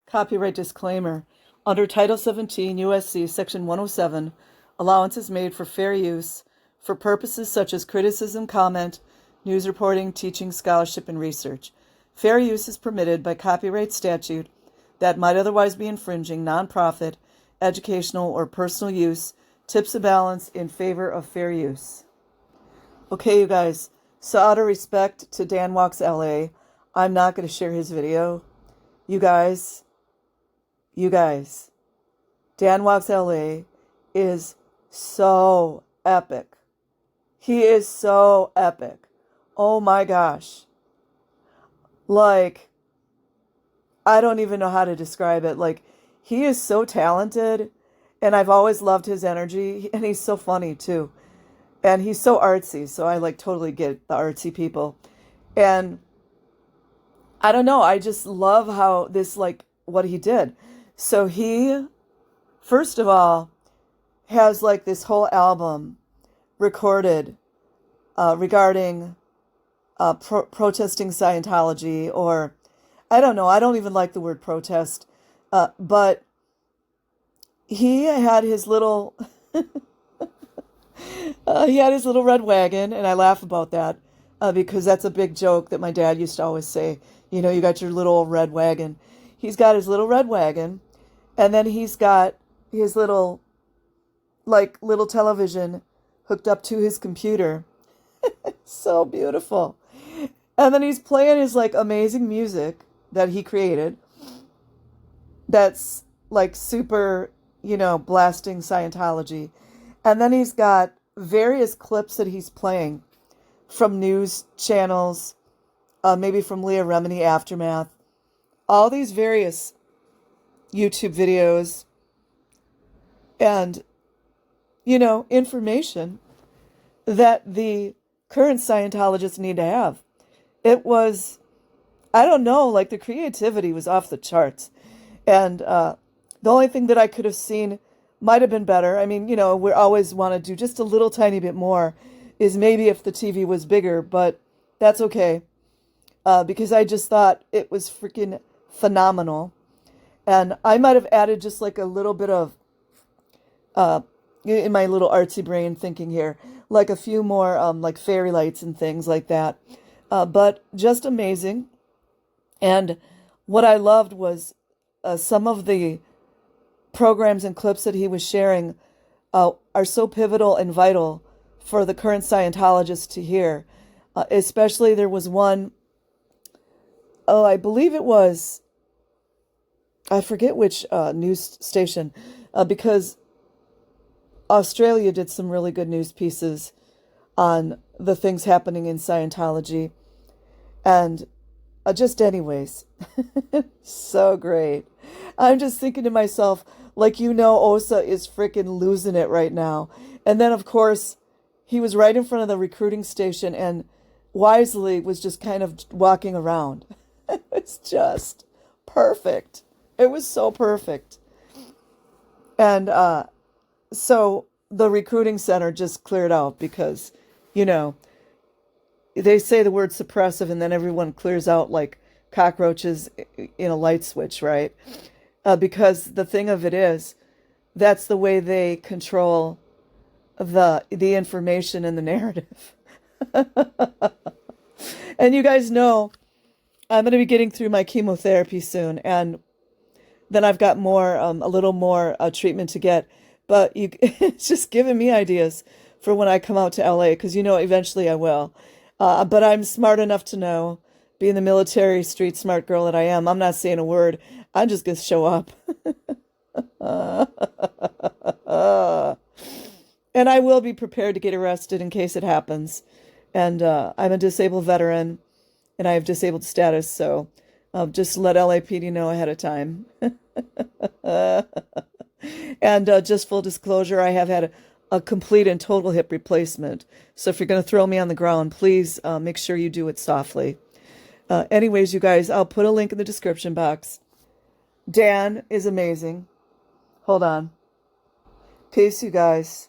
Copyright disclaimer. Under Title 17 U.S.C. Section 107, allowance is made for fair use for purposes such as criticism, comment, news reporting, teaching, scholarship, and research. Fair use is permitted by copyright statute that might otherwise be infringing nonprofit, educational, or personal use, tips a balance in favor of fair use. Okay, you guys, so out of respect to Dan Walks L.A., I'm not going to share his video. You guys, Dan Walks L.A. is so epic. He is so epic. Oh my gosh. Like, I don't even know how to describe it. Like, he is so talented, and I've always loved his energy, and he's so funny too. And he's so artsy, so I like totally get the artsy people. And I don't know, I just love how this, like, what he did. So he, first of all, has like this whole album recorded regarding protesting Scientology, or I don't know, I don't even like the word protest, but he had his little red wagon, and I laugh about that because that's a big joke that my dad used to always say. You know, you got your little red wagon. He's got his little red wagon, and then he's got his little television hooked up to his computer. So beautiful. And then he's playing his like amazing music that he created. That's like super, blasting Scientology. And then he's got various clips that he's playing from news channels, maybe from Leah Remini Aftermath, all these various YouTube videos and, information that the current Scientologists need to have. It was, I don't know, like the creativity was off the charts. And the only thing that I could have seen might have been better. I mean, we always want to do just a little tiny bit more, is maybe if the TV was bigger, but that's okay. Because I just thought it was freaking phenomenal. And I might have added just like a little bit of, in my little artsy brain thinking here, like a few more like fairy lights and things like that. But just amazing. And what I loved was some of the programs and clips that he was sharing are so pivotal and vital for the current Scientologists to hear. Especially there was one, I believe it was, I forget which news station, because Australia did some really good news pieces on the things happening in Scientology. And just anyways, so great. I'm just thinking to myself, like, Osa is freaking losing it right now. And then, of course, he was right in front of the recruiting station and wisely was just kind of walking around. It's just perfect. It was so perfect. And so the recruiting center just cleared out because, they say the word suppressive and then everyone clears out like cockroaches in a light switch, right? Because the thing of it is, that's the way they control the information and the narrative. And you guys know I'm going to be getting through my chemotherapy soon, and then I've got more, a little more treatment to get. But it's just giving me ideas for when I come out to LA, because eventually I will. But I'm smart enough to know, being the military street smart girl that I am, I'm not saying a word. I'm just going to show up. And I will be prepared to get arrested in case it happens. And I'm a disabled veteran, and I have disabled status, so just let LAPD know ahead of time. And just full disclosure, I have had a complete and total hip replacement. So if you're going to throw me on the ground, please make sure you do it softly. Anyways, you guys, I'll put a link in the description box. Dan is amazing. Hold on. Peace, you guys.